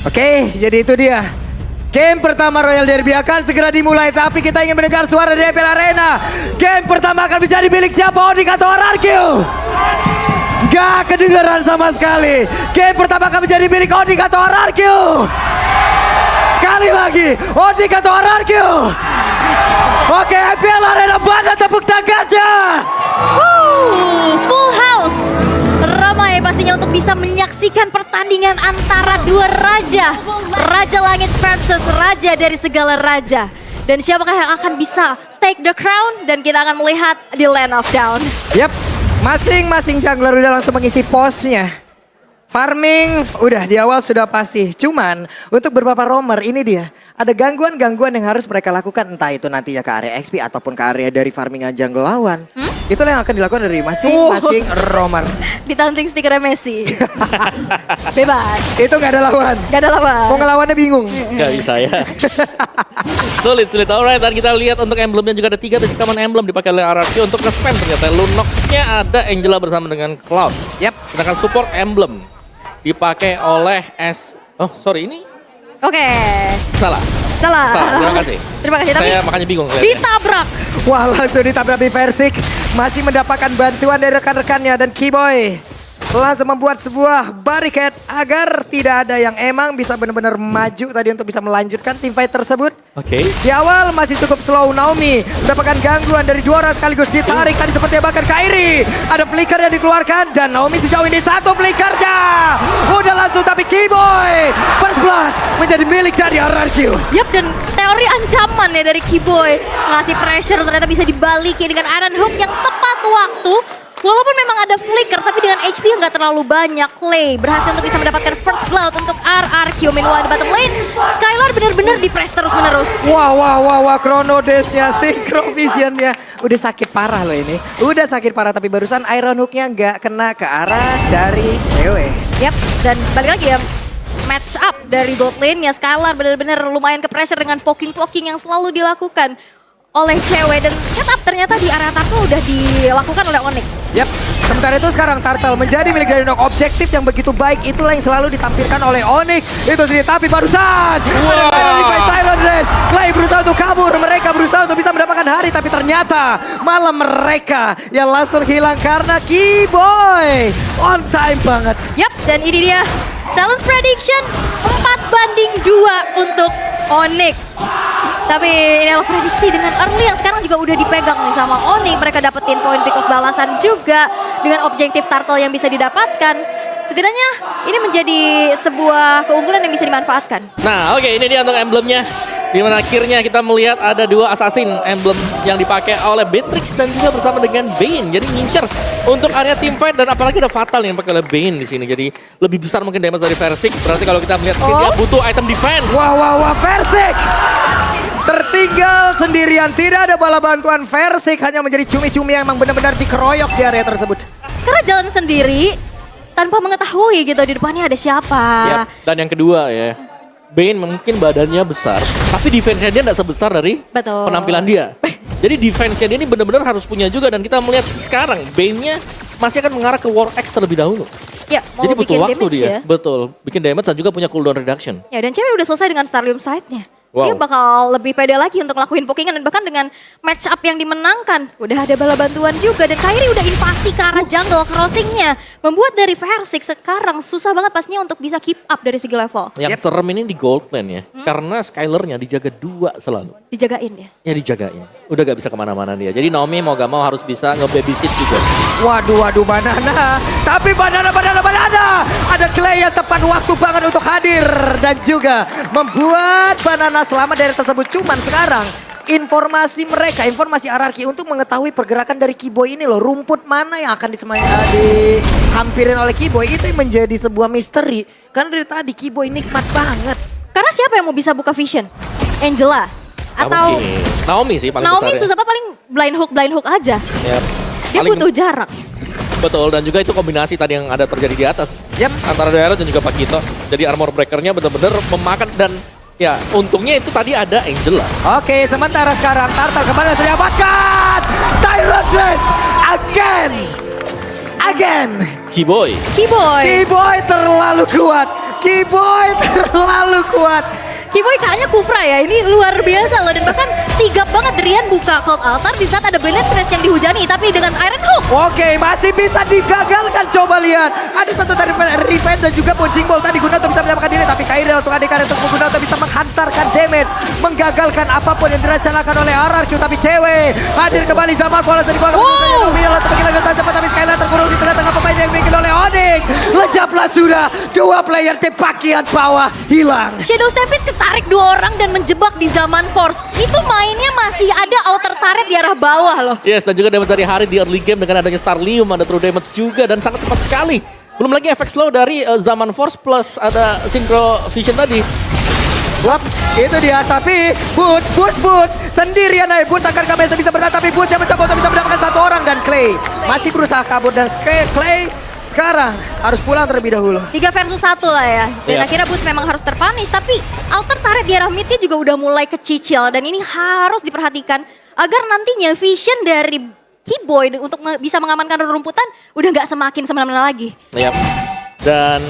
Oke, jadi itu dia. Game pertama Royal Derby akan segera dimulai, tapi kita ingin mendengar suara dari EPL Arena. Game pertama akan menjadi milik siapa, Onyx atau RRQ? Gak kedengeran sama sekali. Game pertama akan menjadi milik Onyx atau RRQ? Sekali lagi, Onyx atau RRQ? Oke, EPL Arena, mana tepuk tangannya? Full house. Ramai pastinya untuk bisa menyaksikan pertandingan antara dua raja. Raja Langit versus Raja dari segala raja. Dan siapakah yang akan bisa take the crown? Dan kita akan melihat di Land of Dawn. Yap, masing-masing jungler udah langsung mengisi posnya. Farming udah di awal sudah pasti. Cuman untuk beberapa roamer ini dia. Ada gangguan-gangguan yang harus mereka lakukan. Entah itu nantinya ke area XP ataupun ke area dari farmingan jungle lawan. Itulah yang akan dilakukan dari masing-masing roamer. Ditanting stikernya Messi. Bebas. Itu gak ada lawan. Gak ada lawan. Mau ngelawannya bingung. Gak bisa ya. Sulit. Alright, dan kita lihat untuk emblemnya juga ada 3 basic common emblem dipakai oleh RRQ untuk nge-spam ternyata. Lunox-nya ada Angela bersama dengan Cloud. Yap. Sedangkan support emblem dipakai oleh ini Oke. salah. Terima kasih. Terima kasih, tapi Saya makanya bingung. ditabrak. Wah, langsung ditabrak di Versik. Masih mendapatkan bantuan dari rekan-rekannya dan Keyboy langsung membuat sebuah barricade agar tidak ada yang emang bisa benar-benar maju tadi untuk bisa melanjutkan tim fight tersebut. Oke. Di awal masih cukup slow. Naomi mendapatkan gangguan dari dua orang sekaligus ditarik tadi seperti bahkan Kairi. Ada flicker yang dikeluarkan dan Naomi sejauh ini satu flickernya. Udah langsung tapi Keyboy first blood menjadi milik dari RRQ. Yap, dan teori ancaman ya dari Keyboy. Ngasih pressure ternyata bisa dibalikin dengan Iron Hook yang tepat waktu. Walaupun memang ada flicker, tapi dengan HP yang gak terlalu banyak, Clay berhasil untuk bisa mendapatkan first blood untuk RRQ. Meanwhile di bottom lane, Skylar benar-benar di-press terus-menerus. Wah, Chrono Dash-nya, Synchro Vision-nya. Udah sakit parah loh ini. Udah sakit parah, tapi barusan Iron Hook-nya nggak kena ke arah dari cewek. Yap, dan balik lagi ya. Match up dari bot lane-nya, Skylar benar-benar lumayan ke-pressure dengan poking-poking yang selalu dilakukan oleh cewek. Dan setup ternyata di area turtle udah dilakukan oleh Onyx. Yap, sementara itu sekarang Turtle menjadi milik dari Nok. Objektif yang begitu baik itulah yang selalu ditampilkan oleh Onyx. Itu sendiri, tapi barusan Thailand Race. Clay berusaha untuk kabur, mereka berusaha untuk bisa mendapatkan hari, tapi ternyata malah mereka yang langsung hilang karena Keyboy on time banget. Yap, dan ini dia Silence Prediction 4-2 untuk Onyx. Tapi ini adalah prediksi dengan early yang sekarang juga udah dipegang nih sama Onyx. Mereka dapetin poin pick of balasan juga dengan objektif turtle yang bisa didapatkan. Setidaknya ini menjadi sebuah keunggulan yang bisa dimanfaatkan. Nah, oke, ini dia untuk emblemnya. Di mana akhirnya kita melihat ada 2 assassin emblem yang dipakai oleh Beatrix dan juga bersama dengan Bane. Jadi ngincer untuk area team fight dan apalagi ada Fatal yang dipakai oleh Bane di sini. Jadi lebih besar mungkin damage dari Versik. Berarti kalau kita melihat sini dia butuh item defense. Wah, Versik tertinggal sendirian. Tidak ada bala bantuan. Versik hanya menjadi cumi-cumi yang memang benar-benar dikeroyok di area tersebut. Karena jalan sendiri tanpa mengetahui gitu di depannya ada siapa. Yap. Dan yang kedua ya, Bane mungkin badannya besar, tapi defense-nya dia tidak sebesar dari Betul. penampilan dia. Jadi defense-nya dia ini benar-benar harus punya juga. Dan kita melihat sekarang Bane-nya masih akan mengarah ke War X terlebih dahulu. Ya, mau Jadi butuh bikin waktu damage dia. ya. Betul, bikin damage dan juga punya cooldown reduction. Ya, dan cewek udah selesai dengan Starlium Sight-nya. Wow. Dia bakal lebih pede lagi untuk lakuin pokingan dan bahkan dengan match up yang dimenangkan. Udah ada bala bantuan juga dan Kairi udah invasi ke arah jungle crossing-nya. Membuat dari Versik sekarang susah banget pastinya untuk bisa keep up dari segi level. Yang serem ini di gold lane ya, karena Skylar-nya dijaga 2 selalu. Dijagain ya. Ya dijagain, udah gak bisa kemana-mana dia. Jadi Naomi mau gak mau harus bisa nge-babysit juga. Waduh, Banana. Tapi Banana. Ada Clay yang tepat waktu banget untuk hadir. Dan juga membuat Banana selamat dari tersebut. Cuman sekarang informasi RRQ untuk mengetahui pergerakan dari Keyboy ini loh. Rumput mana yang akan dihampirin oleh Keyboy itu menjadi sebuah misteri. Karena dari tadi Keyboy nikmat banget. Karena siapa yang mau bisa buka vision? Angela? Atau Naomi sih paling Naomi besar ya. susah apa paling blind hook aja. Yep. Dia Paling- butuh jarak. Betul, dan juga itu kombinasi tadi yang ada terjadi di atas. Yep. Antara Daerah dan juga Pakito. Jadi armor breaker-nya benar-benar memakan dan ya untungnya itu tadi ada Angela. Oke, sementara sekarang Turtle kembali sudah dapatkan Tyrant Rage again. Keyboy. Keyboy. Keyboy terlalu kuat. Keyboy terlalu kuat. Keyboy kayaknya Kufra ya, ini luar biasa loh. Dan bahkan sigap banget Drian buka Cold Altar di saat ada Bennett Scratch yang dihujani. Tapi dengan Iron Hook. Oke, masih bisa digagalkan. Coba lihat. Ada satu tadi Revenge dan juga Punching Ball tadi Gunato bisa menyelamatkan diri. Tapi Kairi langsung adekan untuk Gunato bisa menghantarkan damage. Menggagalkan apapun yang direncanakan oleh RRQ. Tapi cewek hadir kembali zaman bola dari bawah. Tapi Skylar terkurung di tengah-tengah pemain yang dimiliki oleh Onyx. Lejaplah sudah. Dua player tim bagian bawah hilang. Shadow Stampede ketarik 2 orang dan menjebak di zaman Force. Itu mainnya masih ada outer turret di arah bawah loh. Yes, dan juga damage dari Hari di early game dengan adanya Starlium, ada true damage juga dan sangat cepat sekali. Belum lagi efek slow dari Zaman Force plus ada Synchro Vision tadi. Wap, itu dia. Tapi Boots sendirian aja. Boots akan kembali bisa bertahan. Tapi Boots yang mencoba untuk bisa mendapatkan 1 orang. Dan Clay masih berusaha kabur. Dan Clay sekarang harus pulang terlebih dahulu. 3 versus 1 lah ya. Dan Iya. akhirnya Boots memang harus terpunish. Tapi outer turret di arah midnya juga udah mulai kecicil. Dan ini harus diperhatikan agar nantinya vision dari Keyboy untuk bisa mengamankan rumputan udah nggak semakin semena-mena lagi. Yap. Dan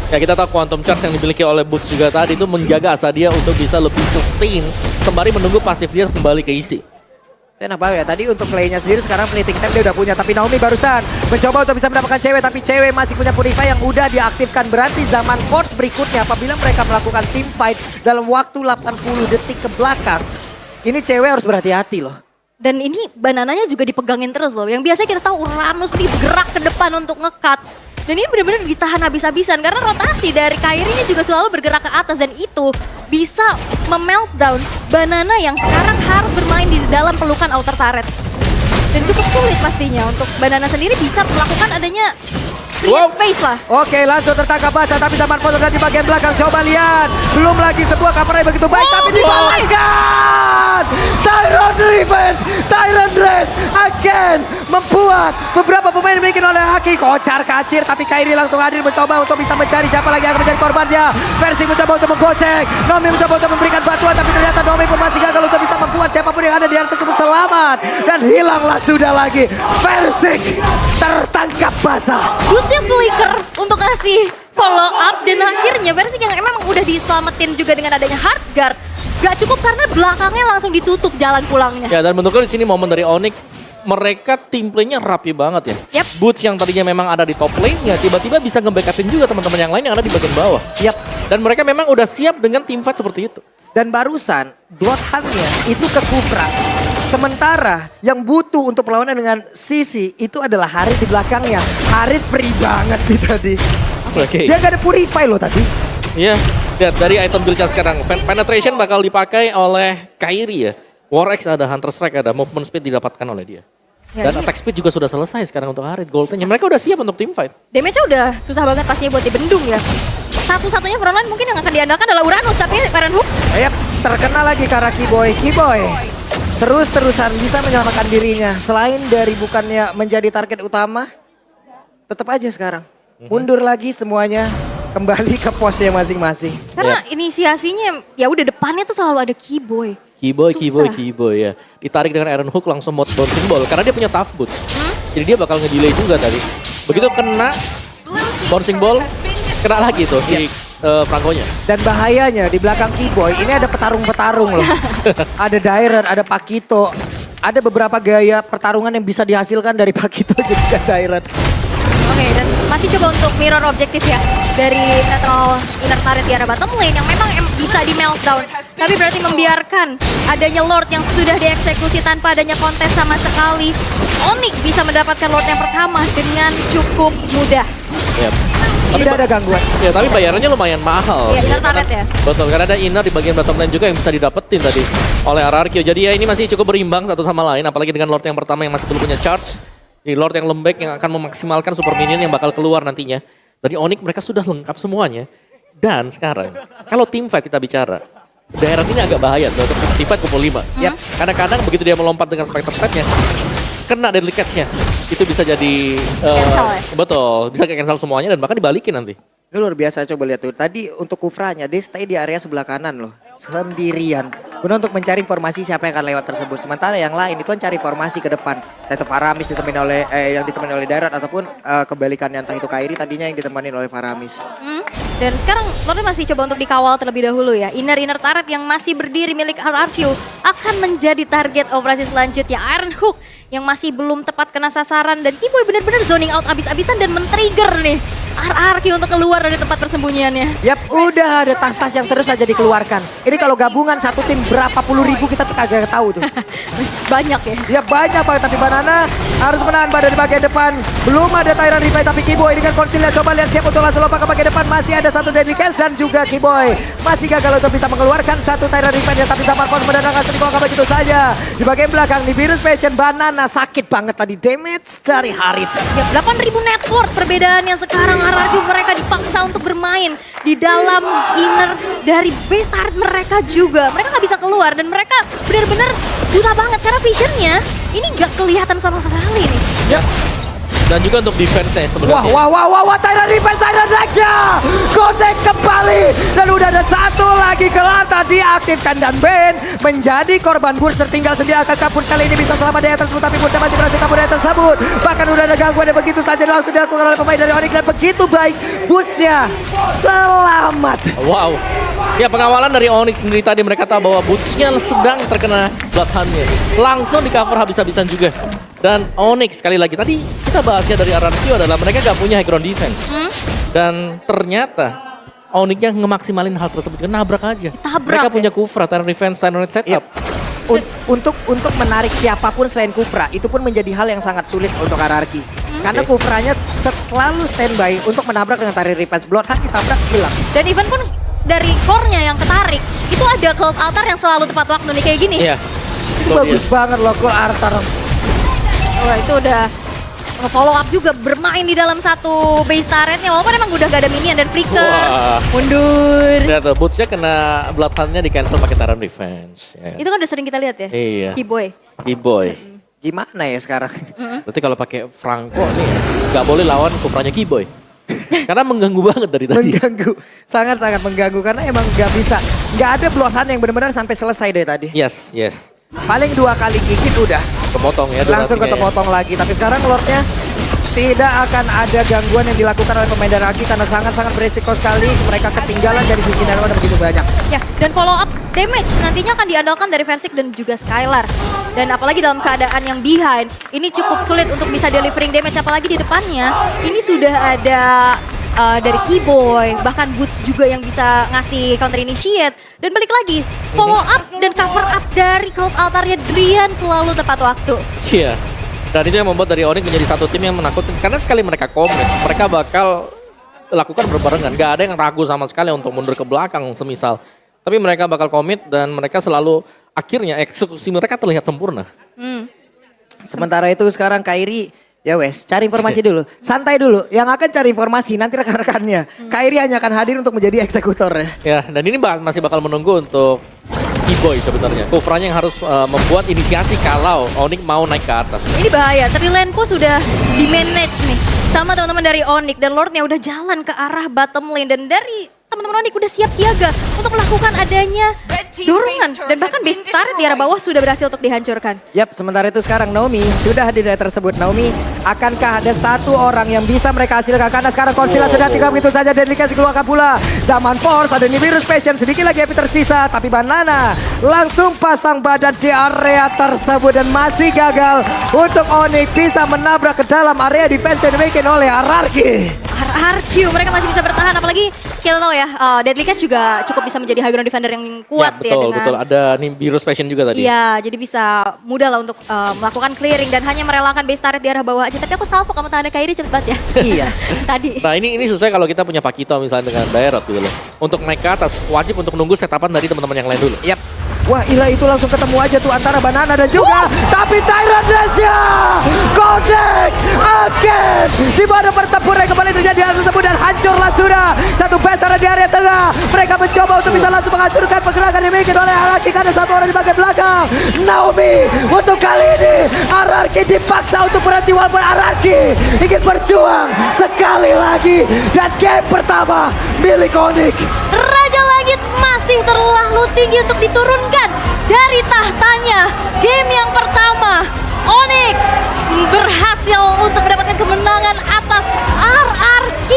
ya kita tahu Quantum Charge yang dimiliki oleh Boots juga tadi itu menjaga asa dia untuk bisa lebih sustain sembari menunggu pasif dia kembali ke isi. Enak banget ya, tadi untuk Clay-nya sendiri sekarang fleeting time dia udah punya. Tapi Naomi barusan mencoba untuk bisa mendapatkan cewek. Tapi cewek masih punya Purify yang udah diaktifkan. Berarti zaman Force berikutnya apabila mereka melakukan team fight dalam waktu 80 detik ke belakang. Ini cewek harus berhati-hati loh. Dan ini banananya juga dipegangin terus loh. Yang biasanya kita tahu Uranus nih bergerak ke depan untuk nge-cut. Dan ini benar-benar ditahan habis-habisan karena rotasi dari Kairi juga selalu bergerak ke atas. Dan itu bisa memeltdown Banana yang sekarang harus bermain di dalam pelukan outer turret. Dan cukup sulit pastinya untuk Banana sendiri bisa melakukan adanya create space lah. Oke, langsung tertangkap basah. Tapi zaman Force ada di bagian belakang. Coba lihat. Belum lagi sebuah cover yang begitu baik. Tapi dibalikan. Tyron Revenge. Tyron Dress akan membuat beberapa pemain dimiliki oleh Haki. Kocar kacir. Tapi Kairi langsung hadir mencoba untuk bisa mencari siapa lagi yang akan menjadi korbannya. Versi mencoba untuk menggocek. Nomi mencoba untuk memberikan bantuan. Tapi ternyata Nomi pun masih gagal untuk bisa membuat siapapun yang ada di atas tersebut selamat. Dan hilanglah sudah lagi. Versi tertangkap basah. Bootsnya flicker untuk ngasih follow up. Dan akhirnya versi yang emang udah diselamatin juga dengan adanya hard guard. Gak cukup karena belakangnya langsung ditutup jalan pulangnya. Ya dan menurutku di sini momen dari Onyx mereka tim play-nya rapi banget ya. Yep. Boots yang tadinya memang ada di top lane-nya tiba-tiba bisa nge-backupin juga teman-teman yang lain yang ada di bagian bawah. Yap. Dan mereka memang udah siap dengan team fight seperti itu. Dan barusan Bloodhound-nya itu ke Kufra. Sementara yang butuh untuk perlawanan dengan Sisi itu adalah Harit di belakangnya. Harit free banget sih tadi. Oke. Dia gak ada Purify loh tadi. Iya, lihat dari item build-nya sekarang. Penetration bakal dipakai oleh Kairi ya. War X ada, Hunter Strike ada, movement speed didapatkan oleh dia. Ya, Dan ini attack speed juga sudah selesai sekarang untuk Harit. Goldennya mereka udah siap untuk team fight. damage-nya udah susah banget pastinya buat dibendung ya. Satu-satunya frontline mungkin yang akan diandalkan adalah Uranus. Tapi Iron Hook Yap, terkena lagi karena Keyboy. Keyboy terus-terusan bisa menyelamatkan dirinya. Selain dari bukannya menjadi target utama, tetap aja sekarang. Mundur lagi semuanya, kembali ke posnya masing-masing. karena inisiasinya ya udah depannya tuh selalu ada Keyboy. Susah. Keyboy ya. Ditarik dengan Iron Hook langsung mod bouncing ball karena dia punya tough boots. Jadi dia bakal nge-delay juga tadi. Begitu kena bouncing ball, kena lagi tuh si Franco-nya. Dan bahayanya di belakang Keyboy ini ada petarung-petarung loh. Ada Dairen, ada Pakito. Ada beberapa gaya pertarungan yang bisa dihasilkan dari Pakito juga Dairen. Oke, dan masih coba untuk mirror objektif ya dari netral inner turret di arah bottom lane yang memang bisa di meltdown. Tapi berarti membiarkan adanya Lord yang sudah dieksekusi tanpa adanya kontes sama sekali. Onyx bisa mendapatkan Lord yang pertama dengan cukup mudah. Ya. Tidak ada gangguan. Ya tapi bayarannya lumayan mahal. Iya, inner turret ya. Betul, karena ada inner di bagian bottom lane juga yang bisa didapetin tadi oleh RRQ. Jadi ya ini masih cukup berimbang satu sama lain, apalagi dengan Lord yang pertama yang masih belum punya charge. Di Lord yang lembek yang akan memaksimalkan super minion yang bakal keluar nantinya. Dari Onyx mereka sudah lengkap semuanya. Dan sekarang, kalau team fight kita bicara, daerah ini agak bahaya untuk team fight kumpul 5. Yap, kadang-kadang begitu dia melompat dengan Spectre Step-nya, kena deadly catch-nya. Itu bisa jadi, Cancel ya? betul, bisa cancel semuanya dan bahkan dibalikin nanti. Ini luar biasa, coba lihat tuh. Tadi untuk Kufranya, dia stay di area sebelah kanan loh. Sendirian. Guna untuk mencari informasi siapa yang akan lewat tersebut. Sementara yang lain itu kan cari informasi ke depan. Entah itu Faramis ditemani oleh yang ditemani oleh Darat ataupun kebalikannya entah itu Kairi tadinya yang ditemani oleh Faramis. Dan sekarang Lordnya masih coba untuk dikawal terlebih dahulu ya. Inner turret yang masih berdiri milik RRQ akan menjadi target operasi selanjutnya. Iron Hook yang masih belum tepat kena sasaran. Dan Kiboy benar-benar zoning out abis-abisan dan men-trigger nih RRQ untuk keluar dari tempat persembunyiannya. Yap, udah ada tas-tas yang terus aja dikeluarkan. Ini kalau gabungan satu tim berapa puluh ribu kita tuh kagak tahu tuh. Banyak ya. Ya banyak banget, tapi Banana harus menahan pada di bagian depan. Belum ada Tyrant Replay, tapi Kiboy dengan Concealer coba lihat siap untuk langsung lompat ke bagian depan. Masih ada satu Deadly Cast dan juga Kiboy masih gagal untuk bisa mengeluarkan satu Tyrant Replay, tapi Zamar Force mendadak langsung dibawa begitu saja. Di bagian belakang di Virus Passion, Banana sakit banget tadi damage dari Harit. Ya, 8.000 network perbedaannya sekarang. RRQ mereka dipaksa untuk bermain di dalam inner dari base turret mereka juga. Mereka nggak bisa keluar dan mereka benar-benar buta banget karena visionnya ini nggak kelihatan sama sekali nih. Ya. Dan juga untuk defense-nya sebenarnya. Wah, Tyrant Defense, Tyrant Action! Connect kembali! Dan udah ada satu lagi Kelata diaktifkan dan Ben menjadi korban burst tertinggal sendiri akan kabur kali ini bisa selamat dari atas tapi Bursa masih berhasil kabur dari tersebut. Bahkan udah ada gangguan yang begitu saja langsung dilakukan oleh pemain dari Onyx dan begitu baik Bursa selamat. Wow. Ya pengawalan dari Onyx sendiri tadi mereka tahu bahwa boots-nya sedang terkena Bloodhound-nya. Langsung di cover habis-habisan juga. Dan Onyx sekali lagi tadi kita bahasnya dari RRQ adalah mereka gak punya high ground defense. Dan ternyata Onyx yang ngemaksimalin hal tersebut kan nabrak aja. Mereka punya Kufra, Tyrant Defense, Tyrant Setup. Untuk menarik siapapun selain Kufra itu pun menjadi hal yang sangat sulit untuk RRQ. Karena Kufranya selalu standby untuk menabrak dengan Tyrant Defense. Bloodhound ditabrak hilang. Dan even pun dari core-nya yang ketarik, itu ada Cloud Altar yang selalu tepat waktu nih kayak gini. Iya. Itu bagus banget loh Cloud Altar. Wah itu udah follow up juga bermain di dalam satu base turretnya walaupun emang udah gak ada minion dan Flicker mundur. Lihat tuh, boots-nya kena Bloodhound-nya di cancel pakai Tyrant Defense. Ya. Itu kan udah sering kita lihat ya. Iya. Kiboy. Gimana ya sekarang? Berarti kalau pakai Franco nih nggak boleh lawan Kufranya Kiboy. Karena mengganggu banget dari tadi. Mengganggu, sangat-sangat mengganggu karena emang nggak bisa. Nggak ada Bloodhound yang benar-benar sampai selesai dari tadi. Yes. Paling 2 kali gigit udah. Kepotong ya Langsung durasinya ketepotong lagi. Tapi sekarang Lordnya tidak akan ada gangguan yang dilakukan oleh pemain dari Aki karena sangat-sangat beresiko sekali. Mereka ketinggalan dari sisi Nerva begitu banyak. Ya, dan follow up damage nantinya akan diandalkan dari Versik dan juga Skylar. Dan apalagi dalam keadaan yang behind, ini cukup sulit untuk bisa delivering damage. Apalagi di depannya, ini sudah ada dari Kiboy, bahkan Boots juga yang bisa ngasih counter initiate. Dan balik lagi, follow up dan cover up dari Cloud Altarnya Drian selalu tepat waktu. Iya. Dan itu yang membuat dari Onyx menjadi satu tim yang menakutkan. Karena sekali mereka komit, mereka bakal lakukan berbarengan. Gak ada yang ragu sama sekali untuk mundur ke belakang semisal. Tapi mereka bakal komit dan mereka selalu akhirnya eksekusi mereka terlihat sempurna. Sementara itu sekarang Kairi, ya wes, cari informasi dulu. Santai dulu, yang akan cari informasi nanti rekan-rekannya. Kairi hanya akan hadir untuk menjadi eksekutor ya. Ya, dan ini masih bakal menunggu untuk Kiboy sebenarnya. Kufranya yang harus membuat inisiasi kalau Onyx mau naik ke atas. Ini bahaya, tadi lane push sudah di-manage nih sama teman-teman dari Onyx. Dan Lordnya udah jalan ke arah bottom lane. Dan dari teman-teman Onyx udah siap siaga untuk melakukan adanya dorongan. Dan bahkan base turret di arah bawah sudah berhasil untuk dihancurkan. Yap, sementara itu sekarang Naomi sudah hadir dari tersebut. Naomi, akankah ada satu orang yang bisa mereka hasilkan? Karena sekarang Concealer sudah tinggal begitu saja. Deadly Cast dikeluarkan pula. Zaman Force, ada Nibiru's Passion. Sedikit lagi Epi tersisa. Tapi Banana langsung pasang badan di area tersebut. Dan masih gagal untuk Onyx bisa menabrak ke dalam area defense yang dimiliki oleh RRQ. RRQ, mereka masih bisa bertahan. Apalagi kita tahu ya, Deadly Cast juga cukup bisa menjadi high ground defender yang kuat ya. Betul. Ada Nibiru's Passion juga tadi. Iya, jadi bisa mudah lah untuk melakukan clearing dan hanya merelakan base turret di arah bawah aja. Tapi aku salvo kamu tahan Kairi cepet banget ya. Iya. Tadi. Nah ini sesuai kalau kita punya Pakito misalnya dengan Daerot gitu loh. Untuk naik ke atas wajib untuk nunggu setapan dari teman-teman yang lain dulu. Yap. Wah, Ila itu langsung ketemu aja tuh antara Banana dan juga tapi Tyrant Asia Connect again. Di mana pertempuran kembali terjadi hal tersebut dan hancurlah sudah satu base di area tengah. Mereka mencoba untuk bisa langsung menghancurkan pergerakan yang dimiliki oleh RRQ karena satu orang di bagian belakang. Naomi untuk kali ini RRQ dipaksa untuk berhenti walaupun RRQ ingin berjuang sekali lagi dan game pertama milik Onyx. Raja Langit masih terlalu tinggi untuk diturunkan dari tahtanya. Game yang pertama, Onyx berhasil untuk mendapatkan kemenangan atas RRQ.